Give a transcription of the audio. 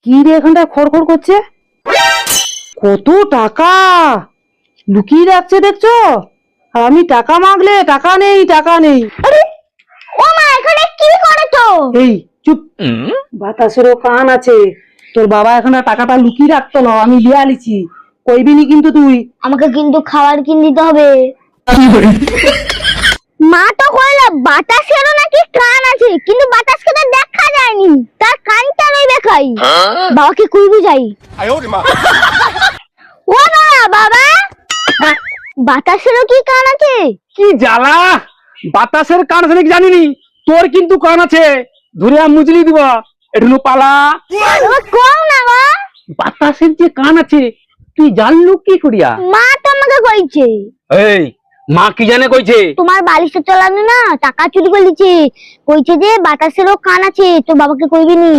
কি রে এখানটা খড়খড় করছে? কত টাকা লুকিয়ে রাখছে দেখছো? আর আমি টাকা মাগলে টাকা নেই টাকা নেই। আরে ও মা, এখানে কি করছো? এই চুপ, বাতাসেরও কান আছে। তোর বাবা এখানে টাকাটা লুকিয়ে রাখতো না, আমি লিয়ে আলিছি, কইবি নি কিন্তু তুই। আমাকে কিন্তু খাবার কিনে দিতে হবে। মা তো কইলো বাতাসেরও নাকি কান আছে, কিন্তু বাতাসকে তো দেখা যায়নি, তার কানটা রই দেখাই। বাবাকে কইবি যাই। ও মা, বাবা বাতাসেরও কি কান আছে? কি জ্বালা, বাতাসের কান আছে নাকি জানিনি, তোর কিন্তু কান আছে, ধরে মুজলি দিব একটু পালা। বাবা কও না গো। বাতাসের যে কান আছে তুই জানলু কি করিয়া? মা তো আমাকে কইছে। এই মা কি জানে কইছে? তোমার বালিশের তলানে না টাকা চুরি করে লিছে, কইছে যে বাতাসেরও কান আছে, তো বাবাকে কইবি নি।